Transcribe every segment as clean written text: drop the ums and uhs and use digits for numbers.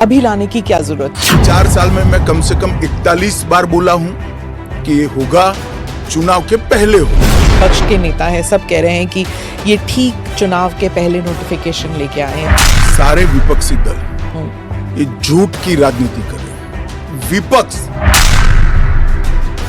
अभी लाने की क्या जरूरत है? 4 साल में मैं कम से कम 41 बार बोला हूं कि ये होगा, चुनाव के पहले होगा। पक्ष के नेता है, सब कह रहे हैं कि ये ठीक चुनाव के पहले नोटिफिकेशन लेके आए हैं। सारे विपक्षी दल ये झूठ की राजनीति कर रहे हैं। विपक्ष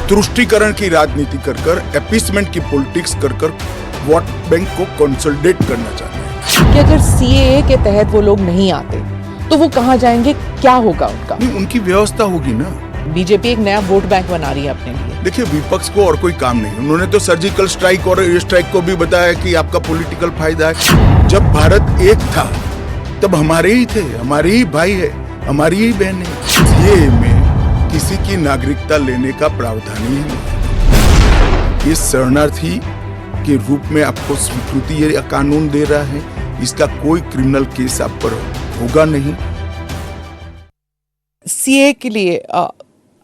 तुष्टीकरण की राजनीति कर एपीसमेंट की पॉलिटिक्स कर वोट बैंक को कंसोलिडेट करना चाहते हैं। कि अगर सीएए के तहत वो लोग नहीं आते तो वो कहां जाएंगे, क्या होगा उनका? नहीं, उनकी व्यवस्था होगी ना। बीजेपी एक नया वोट बैंक बना रही है अपने लिए। देखिए, विपक्ष को और कोई काम नहीं। उन्होंने तो सर्जिकल स्ट्राइक और एयर स्ट्राइक को भी बताया कि आपका पॉलिटिकल फायदा है। जब भारत एक था तब हमारे ही थे, हमारे ही भाई है, हमारी ही बहन है। ये में किसी की नागरिकता लेने का प्रावधान ही नहीं। ये शरणार्थी के रूप में आपको स्वीकृति ये कानून दे रहा है। इसका कोई क्रिमिनल केस आप पर होगा नहीं। सीए के लिए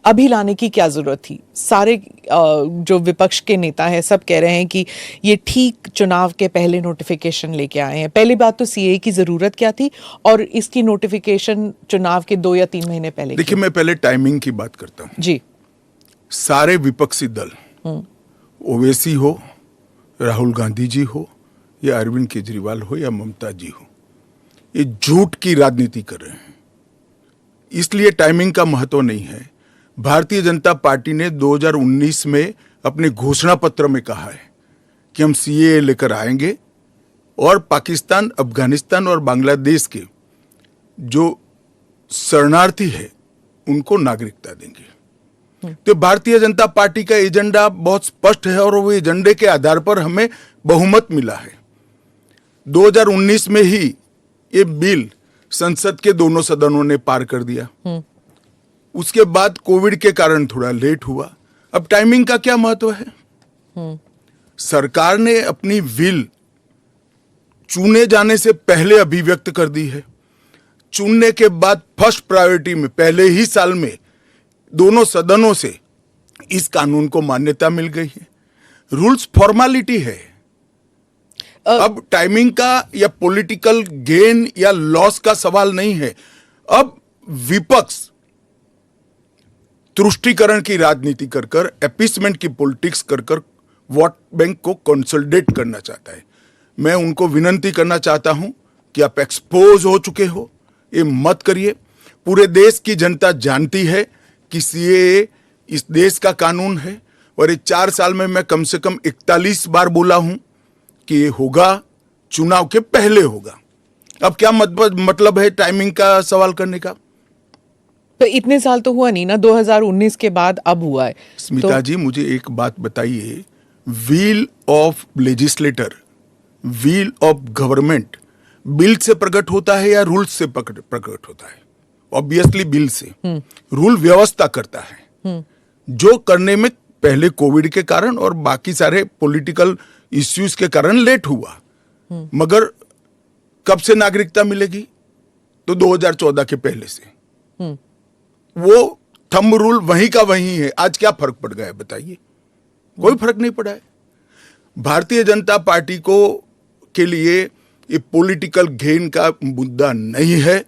अभी लाने की क्या जरूरत थी? सारे जो विपक्ष के नेता है, सब कह रहे हैं कि ये ठीक चुनाव के पहले नोटिफिकेशन लेके आए हैं। पहली बात तो सीए की जरूरत क्या थी और इसकी नोटिफिकेशन चुनाव के 2 या 3 महीने पहले? देखिए, मैं पहले टाइमिंग की बात करता हूँ जी। सारे विपक्षी दल, ओवैसी हो, राहुल गांधी जी हो, या अरविंद केजरीवाल हो, या ममता जी हो, ये झूठ की राजनीति कर रहे हैं। इसलिए टाइमिंग का महत्व नहीं है। भारतीय जनता पार्टी ने 2019 में अपने घोषणा पत्र में कहा है कि हम सीएए लेकर आएंगे और पाकिस्तान, अफगानिस्तान और बांग्लादेश के जो शरणार्थी है उनको नागरिकता देंगे। तो भारतीय जनता पार्टी का एजेंडा बहुत स्पष्ट है और वो एजेंडे के आधार पर हमें बहुमत मिला है। 2019 में ही ये बिल संसद के दोनों सदनों ने पार कर दिया। उसके बाद कोविड के कारण थोड़ा लेट हुआ। अब टाइमिंग का क्या महत्व है? सरकार ने अपनी विल चुने जाने से पहले अभिव्यक्त कर दी है। चुनने के बाद फर्स्ट प्रायोरिटी में पहले ही साल में दोनों सदनों से इस कानून को मान्यता मिल गई है। रूल्स फॉर्मेलिटी है। अब टाइमिंग का या पॉलिटिकल गेन या लॉस का सवाल नहीं है। अब विपक्ष तुष्टीकरण की राजनीति कर एपीसमेंट की पॉलिटिक्स कर वोट बैंक को कंसोलिडेट करना चाहता है। मैं उनको विनती करना चाहता हूं कि आप एक्सपोज हो चुके हो, ये मत करिए। पूरे देश की जनता जानती है कि सीएए इस देश का कानून है और ये 4 साल में मैं कम से कम 41 बार बोला हूं कि ये होगा, चुनाव के पहले होगा। अब क्या मतलब है टाइमिंग का सवाल करने का? तो इतने साल तो हुआ नहीं ना, 2019 के बाद अब हुआ है। स्मिता जी, मुझे एक बात बताइए, wheel of legislator, wheel of government bill से प्रकट होता है या रूल से प्रकट होता है? ऑब्वियसली बिल से। रूल व्यवस्था करता है, जो करने में पहले कोविड के कारण और बाकी सारे पॉलिटिकल इश्यूज के कारण लेट हुआ। मगर कब से नागरिकता मिलेगी? तो 2014 के पहले से। वो थंब रूल वहीं का वहीं है। आज क्या फर्क पड़ गया है बताइए? कोई फर्क नहीं पड़ा है। भारतीय जनता पार्टी को के लिए ये पॉलिटिकल गेन का मुद्दा नहीं है।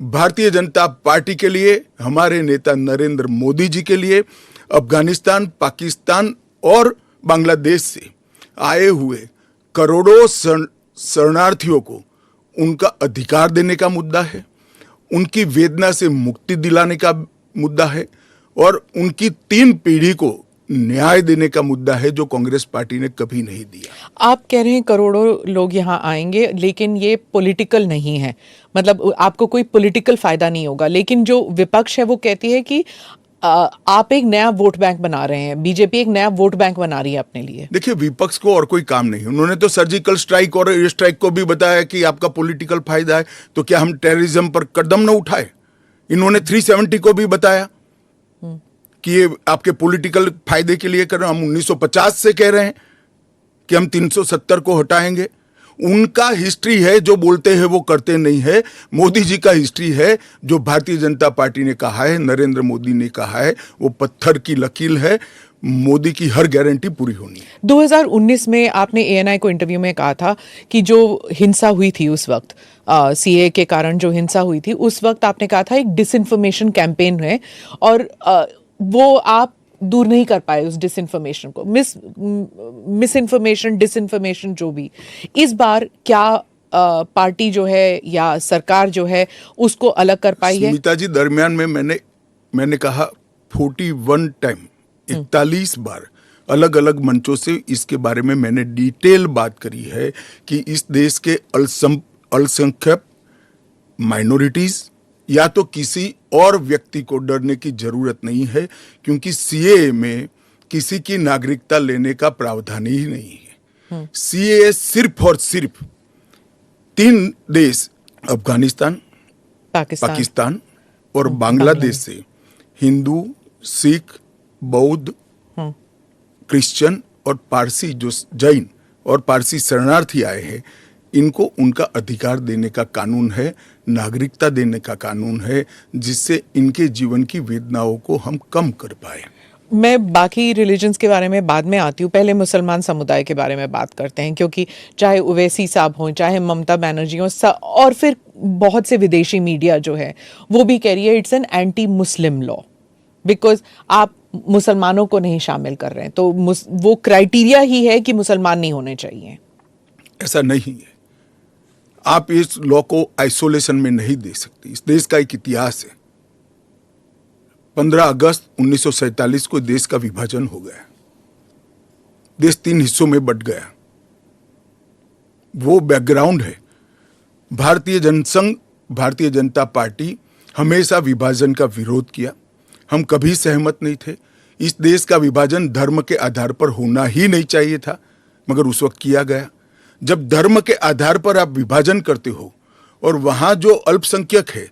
भारतीय जनता पार्टी के लिए, हमारे नेता नरेंद्र मोदी जी के लिए अफगानिस्तान, पाकिस्तान और बांग्लादेश से आए हुए करोड़ों शरणार्थियों को उनका अधिकार देने का मुद्दा है, उनकी वेदना से मुक्ति दिलाने का मुद्दा है और उनकी 3 पीढ़ी को न्याय देने का मुद्दा है, जो कांग्रेस पार्टी ने कभी नहीं दिया। आप कह रहे हैं करोड़ों लोग यहाँ आएंगे, लेकिन ये पॉलिटिकल नहीं है, मतलब आपको कोई पॉलिटिकल फायदा नहीं होगा। लेकिन जो विपक्ष है वो कहती है कि आप एक नया वोट बैंक बना रहे हैं, बीजेपी एक नया वोट बैंक बना रही है अपने लिए। देखिए, विपक्ष को और कोई काम नहीं। उन्होंने तो सर्जिकल स्ट्राइक और एयर स्ट्राइक को भी बताया कि आपका पॉलिटिकल फायदा है। तो क्या हम टेररिज्म पर कदम न उठाए? इन्होंने 370 को भी बताया कि ये आपके पॉलिटिकल फायदे के लिए कर रहे हैं। हम 1950 से कह रहे हैं कि हम 370 को हटाएंगे। उनका हिस्ट्री है, जो बोलते हैं वो करते नहीं है। मोदी जी का हिस्ट्री है, जो भारतीय जनता पार्टी ने कहा है, नरेंद्र मोदी ने कहा है, वो पत्थर की लकीर है। मोदी की हर गारंटी पूरी होनी है। 2019 में आपने एएनआई को इंटरव्यू में कहा था कि जो हिंसा हुई थी उस वक्त सीए के कारण जो हिंसा हुई थी, उस वक्त आपने कहा था एक डिसइंफॉर्मेशन कैंपेन है और वो आप दूर नहीं कर पाए उस डिसइंफॉर्मेशन को, मिस इन्फॉर्मेशन, डिसइंफॉर्मेशन जो भी। इस बार क्या पार्टी जो है या सरकार जो है उसको अलग कर पाई है? स्मिता जी, दरमियान में मैंने कहा 41 टाइम, 41 बार अलग अलग मंचों से इसके बारे में मैंने डिटेल बात करी है कि इस देश के अल्पसंख्यक माइनॉरिटीज या तो किसी और व्यक्ति को डरने की जरूरत नहीं है, क्योंकि सीए में किसी की नागरिकता लेने का प्रावधान ही नहीं है। सीए सिर्फ और सिर्फ 3 देश, अफगानिस्तान, पाकिस्तान और बांग्लादेश से हिंदू, सिख, बौद्ध, क्रिश्चियन और पारसी, जो जैन और पारसी शरणार्थी आए हैं, इनको उनका अधिकार देने का कानून है, नागरिकता देने का कानून है, जिससे इनके जीवन की वेदनाओं को हम कम कर पाए। मैं बाकी रिलीजन्स के बारे में बाद में आती हूँ, पहले मुसलमान समुदाय के बारे में बात करते हैं, क्योंकि चाहे ओवैसी साहब हों, चाहे ममता बनर्जी हों, और फिर बहुत से विदेशी मीडिया जो है वो भी कह रही है it's an anti Muslim law, because आप मुसलमानों को नहीं शामिल कर रहे हैं, तो वो क्राइटेरिया ही है कि मुसलमान नहीं होने चाहिए। ऐसा नहीं है, आप इस लॉ को आइसोलेशन में नहीं दे सकते। इस देश का एक इतिहास है। 15 अगस्त 1947 को देश का विभाजन हो गया, देश 3 हिस्सों में बंट गया, वो बैकग्राउंड है। भारतीय जनसंघ, भारतीय जनता पार्टी हमेशा विभाजन का विरोध किया, हम कभी सहमत नहीं थे। इस देश का विभाजन धर्म के आधार पर होना ही नहीं चाहिए था, मगर उस वक्त किया गया। जब धर्म के आधार पर आप विभाजन करते हो और वहां जो अल्पसंख्यक है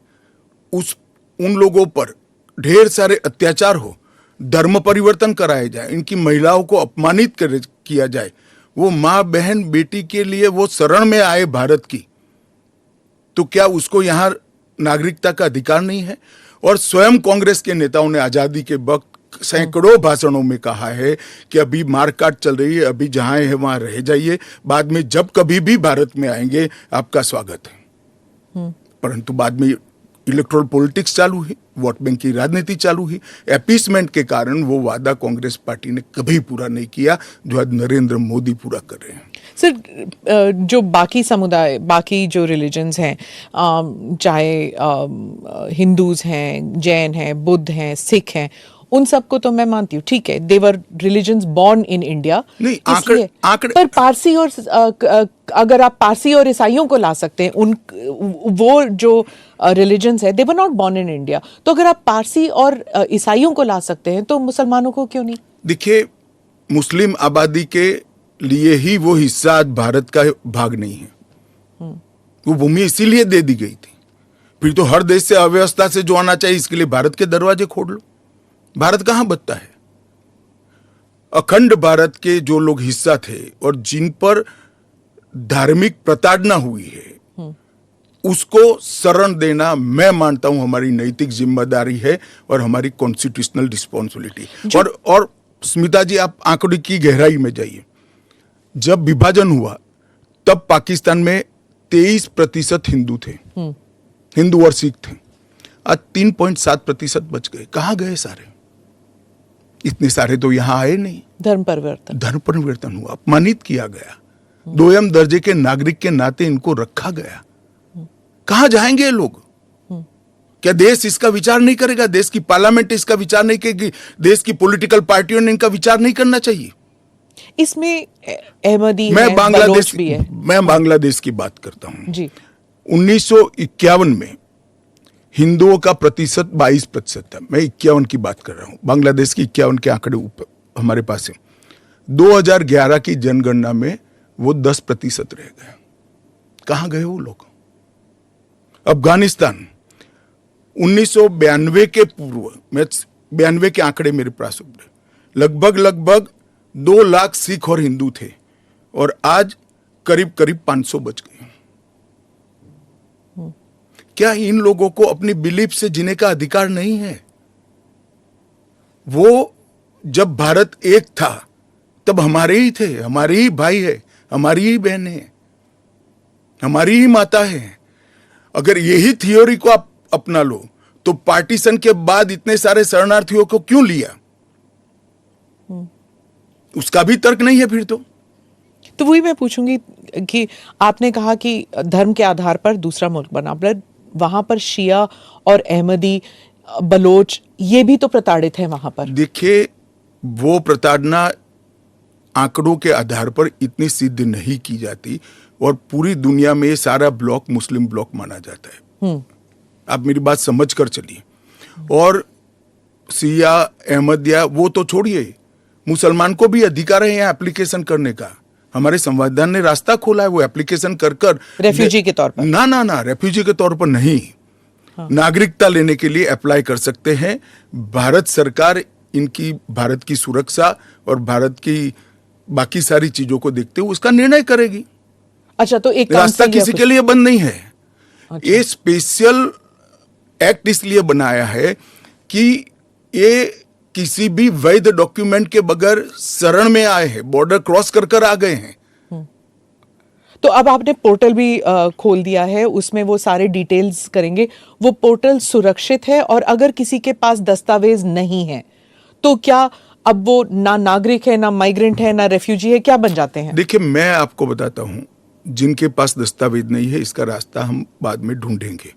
उन लोगों पर ढेर सारे अत्याचार हो, धर्म परिवर्तन कराए जाए, इनकी महिलाओं को अपमानित किया जाए, वो माँ बहन बेटी के लिए वो शरण में आए भारत की, तो क्या उसको यहाँ नागरिकता का अधिकार नहीं है? और स्वयं कांग्रेस के नेताओं ने आजादी के वक्त सैकड़ों भाषणों में कहा है कि अभी मारकाट चल रही है, अभी जहां है वहां रह जाइए, बाद में जब कभी भी भारत में आएंगे आपका स्वागत है। परंतु बाद में इलेक्टोरल पॉलिटिक्स चालू हुई, वोट बैंक की राजनीति चालू हुई, अपीसमेंट के कारण वो वादा कांग्रेस पार्टी ने कभी पूरा नहीं किया, जो आज नरेंद्र मोदी पूरा कर रहे हैं। सर, जो बाकी समुदाय, बाकी जो रिलीजन्स हैं, चाहे हिंदूज हैं, जैन हैं, बुद्ध हैं, सिख हैं, उन सबको तो मैं मानती हूँ, ठीक है, देवर रिलीजन्स बॉर्न इन इंडिया, आंकड़े पर पारसी और अगर आप पारसी और ईसाइयों को ला सकते हैं, वो जो रिलीजन्स है, they were not born in India, तो अगर आप पारसी और ईसाइयों को ला सकते हैं तो मुसलमानों को क्यों नहीं? देखिए, मुस्लिम आबादी के लिए ही वो हिस्सा आज भारत का भाग नहीं है, वो भूमि इसीलिए दे दी गई थी। फिर तो हर देश से अव्यवस्था से जो आना चाहिए, इसके लिए भारत के दरवाजे खोल लो। भारत कहां बचता है? अखंड भारत के जो लोग हिस्सा थे और जिन पर धार्मिक प्रताड़ना हुई है, उसको शरण देना मैं मानता हूं हमारी नैतिक जिम्मेदारी है और हमारी कॉन्स्टिट्यूशनल रिस्पॉन्सिबिलिटी। और स्मिता जी, आप आंकड़े की गहराई में जाइए। जब विभाजन हुआ तब पाकिस्तान में 23% हिंदू थे, हिंदू और सिख थे। आज 3.7% बच गए। कहां गए सारे? इतने सारे तो यहां आए नहीं। धर्म परिवर्तन हुआ, अपमानित किया गया, दोयम दर्जे के नागरिक के नाते इनको रखा गया। कहां जाएंगे ये लोग? क्या देश इसका विचार नहीं करेगा? देश की पार्लियामेंट इसका विचार नहीं करेगी? देश की पॉलिटिकल पार्टियों ने इनका विचार नहीं करना चाहिए? इसमें अहमदी मैं बांग्लादेश की बात करता हूं जी। 1951 में हिंदुओं का प्रतिशत 22% था। मैं 51 की बात कर रहा हूं, बांग्लादेश की 51 के आंकड़े ऊपर हमारे पास है। 2011 की जनगणना में वो 10% रह गए। कहां गए वो लोग? अफगानिस्तान 1992 के पूर्व, मैं 92 के आंकड़े मेरे पास लगभग 2 लाख सिख और हिंदू थे और आज करीब 500 बच गए। क्या इन लोगों को अपनी बिलीफ से जीने का अधिकार नहीं है? वो जब भारत एक था तब हमारे ही थे, हमारे ही भाई है, हमारी ही बहन है, हमारी ही माता है। अगर यही थियोरी को आप अपना लो तो पार्टीशन के बाद इतने सारे शरणार्थियों को क्यों लिया, उसका भी तर्क नहीं है फिर तो वही मैं पूछूंगी कि आपने कहा कि धर्म के आधार पर दूसरा मुल्क बना, पर वहां पर शिया और अहमदी, बलोच, ये भी तो प्रताड़ित है वहां पर। देखिए, वो प्रताड़ना आंकड़ों के आधार पर इतनी सिद्ध नहीं की जाती और पूरी दुनिया में ये सारा ब्लॉक मुस्लिम ब्लॉक माना जाता है। आप मेरी बात समझ कर चलिए। और शिया अहमदिया वो तो छोड़िए, मुसलमान को भी अधिकार है यहाँ एप्लीकेशन करने का। हमारे संविधान ने रास्ता खोला है, वो एप्लीकेशन कर रेफ्यूजी के तौर पर ना रेफ्यूजी के तौर पर नहीं, नागरिकता लेने के लिए अप्लाई कर सकते हैं। भारत सरकार इनकी भारत की सुरक्षा और भारत की बाकी सारी चीजों को देखते हुए उसका निर्णय करेगी। अच्छा, तो एक रास्ता किसी के लिए बंद नहीं है। अच्छा। ये स्पेशल एक्ट इसलिए बनाया है कि ये किसी भी वैध डॉक्यूमेंट के बगैर शरण में आए हैं, बॉर्डर क्रॉस कर आ गए हैं। तो अब आपने पोर्टल भी खोल दिया है, उसमें वो सारे डिटेल्स करेंगे। वो पोर्टल सुरक्षित है और अगर किसी के पास दस्तावेज नहीं है तो क्या अब वो ना नागरिक है, ना माइग्रेंट है, ना रेफ्यूजी है, क्या बन जाते हैं? देखिए, मैं आपको बताता हूं, जिनके पास दस्तावेज नहीं है इसका रास्ता हम बाद में ढूंढेंगे,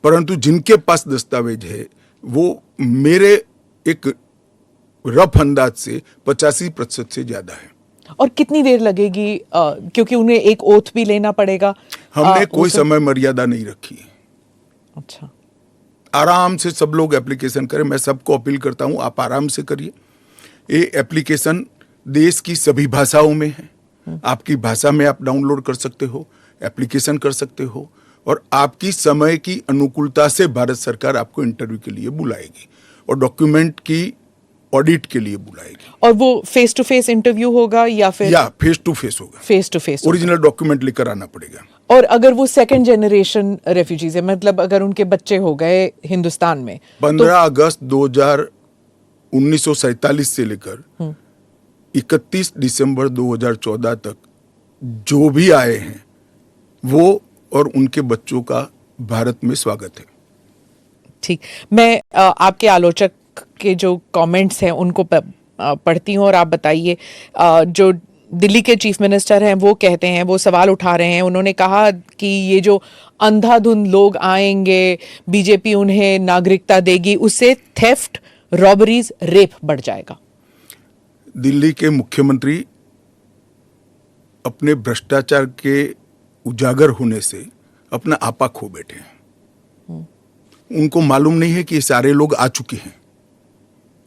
परंतु जिनके पास दस्तावेज है वो मेरे एक रफ अंदाज से 85% से ज्यादा है। और कितनी देर लगेगी, क्योंकि उन्हें एक ओथ भी लेना पड़ेगा? हमने कोई समय मर्यादा नहीं रखी है। अच्छा, आराम से सब लोग एप्लीकेशन करें। मैं सबको अपील करता हूं, आप आराम से करिए। ये एप्लीकेशन देश की सभी भाषाओं में है। आपकी भाषा में आप डाउनलोड कर सकते हो, एप्लीकेशन कर सकते हो, और आपकी समय की अनुकूलता से भारत सरकार आपको इंटरव्यू के लिए बुलाएगी और डॉक्यूमेंट की ऑडिट के लिए बुलाएगी। और वो फेस टू फेस इंटरव्यू होगा या फिर फेस टू फेस होगा? Face to face. Original document लेकर आना पड़ेगा। और अगर वो सेकंड जनरेशन रेफ्यूजीज है, मतलब अगर उनके बच्चे हो गए हिंदुस्तान में, 15 अगस्त 1947 से लेकर 31 दिसंबर 2014 तक जो भी आए हैं वो और उनके बच्चों का भारत में स्वागत है। ठीक, मैं आपके आलोचक के जो कमेंट्स हैं उनको पढ़ती हूँ और आप बताइए। जो दिल्ली के चीफ मिनिस्टर हैं वो कहते हैं, वो सवाल उठा रहे हैं। उन्होंने कहा कि ये जो अंधाधुंध लोग आएंगे, बीजेपी उन्हें नागरिकता देगी, उससे थेफ्ट, रॉबरीज, रेप बढ़ जाएगा। दिल्ली के मुख्यमंत्री अपने भ्रष्टाचार के उजागर होने से अपना आपा खो बैठे हैं। उनको मालूम नहीं है कि ये सारे लोग आ चुके हैं,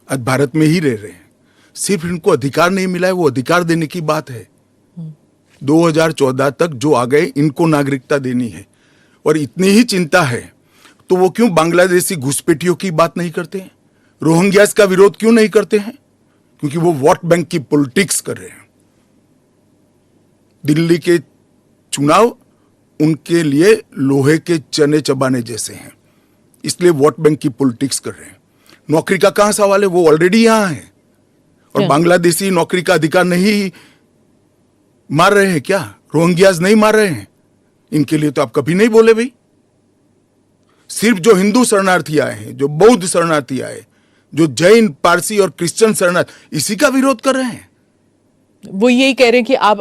आज भारत में ही रह रहे हैं। सिर्फ इनको अधिकार नहीं मिला है, वो अधिकार देने की बात है। 2014 तक जो आ गए इनको नागरिकता देनी है। और इतनी ही चिंता है तो वो क्यों बांग्लादेशी घुसपैठियों की बात नहीं करते हैं, रोहिंग्यास का विरोध क्यों नहीं करते हैं? क्योंकि वो वोट बैंक की पॉलिटिक्स कर रहे हैं। दिल्ली के चुनाव उनके लिए लोहे के चने चबाने जैसे हैं, इसलिए वोट बैंक की पॉलिटिक्स कर रहे हैं। नौकरी का कहां सवाल है, वो ऑलरेडी यहां है। और बांग्लादेशी नौकरी का अधिकार नहीं मार रहे हैं क्या? रोहिंग्यास नहीं मार रहे हैं? इनके लिए तो आप कभी नहीं बोले भाई। सिर्फ जो हिंदू शरणार्थी आए हैं, जो बौद्ध शरणार्थी आए, जो जैन, पारसी और क्रिश्चियन शरणार्थी, इसी का विरोध कर रहे हैं। वो यही कह रहे हैं कि आप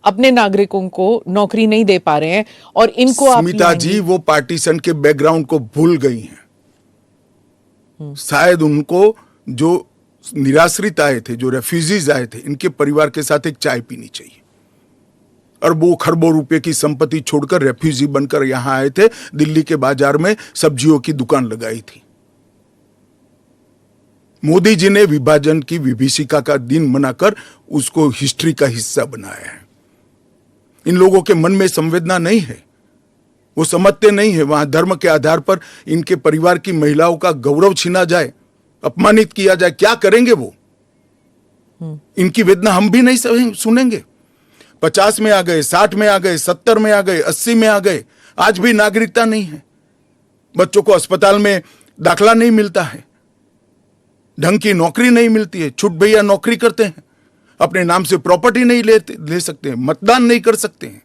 अपने नागरिकों को नौकरी नहीं दे पा रहे हैं और इनको आप स्मिता जी वो पार्टीशन के बैकग्राउंड को भूल गई हैं। शायद उनको जो निराश्रित आए थे, जो रेफ्यूजीज आए थे, इनके परिवार के साथ एक चाय पीनी चाहिए। अरबों खरबों रुपए की संपत्ति छोड़कर रेफ्यूजी बनकर यहां आए थे, दिल्ली के बाजार में सब्जियों की दुकान लगाई थी। मोदी जी ने विभाजन की विभीषिका का दिन मनाकर उसको हिस्ट्री का हिस्सा बनाया है। इन लोगों के मन में संवेदना नहीं है, वो समझते नहीं है वहां धर्म के आधार पर इनके परिवार की महिलाओं का गौरव छीना जाए, अपमानित किया जाए, क्या करेंगे वो? इनकी वेदना हम भी नहीं सुनेंगे। 50 में आ गए, 60 में आ गए, 70 में आ गए, 80 में आ गए, आज भी नागरिकता नहीं है। बच्चों को अस्पताल में दाखला नहीं मिलता है, ढंग की नौकरी नहीं मिलती है, छुट भैया नौकरी करते हैं, अपने नाम से प्रॉपर्टी नहीं ले सकते हैं, मतदान नहीं कर सकते हैं।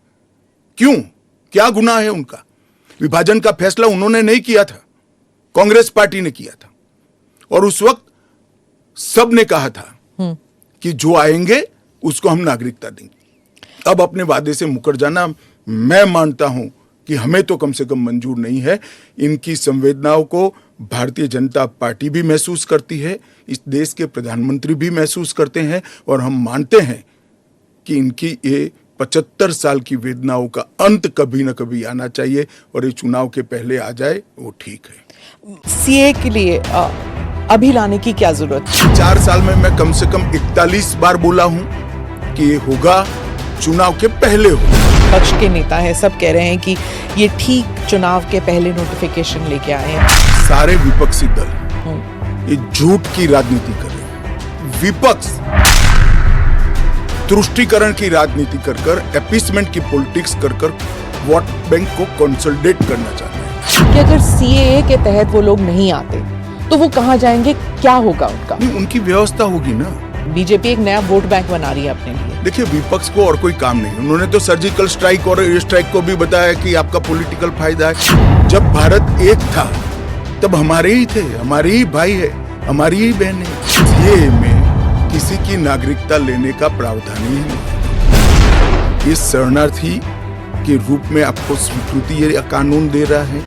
क्यों? क्या गुनाह है उनका? विभाजन का फैसला उन्होंने नहीं किया था, कांग्रेस पार्टी ने किया था। और उस वक्त सब ने कहा था कि जो आएंगे उसको हम नागरिकता देंगे। अब अपने वादे से मुकर जाना, मैं मानता हूं कि हमें तो कम से कम मंजूर नहीं है। इनकी संवेदनाओं को भारतीय जनता पार्टी भी महसूस करती है, इस देश के प्रधानमंत्री भी महसूस करते हैं, और हम मानते हैं कि इनकी ये 75 साल की वेदनाओं का अंत कभी न कभी आना चाहिए, और ये चुनाव के पहले आ जाए वो ठीक है। सीए के लिए अभी लाने की क्या जरूरत है? 4 साल में मैं कम से कम 41 बार बोला हूं कि ये होगा, चुनाव के पहले होगा। पक्ष के नेता है, सब कह रहे हैं कि ये ठीक चुनाव के पहले नोटिफिकेशन लेके आए हैं। सारे विपक्षी दल ये झूठ की राजनीति कर रहे हैं। विपक्ष तुष्टीकरण की राजनीति कर कर, एपीसमेंट की पॉलिटिक्स कर कर वोट बैंक को कंसोलिडेट करना चाहते हैं। कि अगर सीएए के तहत वो लोग नहीं आते तो वो कहाँ जाएंगे, क्या होगा उनका? नहीं, उनकी व्यवस्था होगी ना। बीजेपी एक नया वोट बैंक बना रही है अपने लिए। देखिए, विपक्ष को और कोई काम नहीं। उन्होंने तो सर्जिकल स्ट्राइक और एयर स्ट्राइक को भी बताया कि आपका पॉलिटिकल फायदा है। जब भारत एक था तब हमारे ही थे, हमारे ही भाई है, हमारी ही बहन है। ये में किसी की नागरिकता लेने का प्रावधान ही नहीं। इस शरणार्थी के रूप में आपको स्वीकृति ये कानून दे रहा है।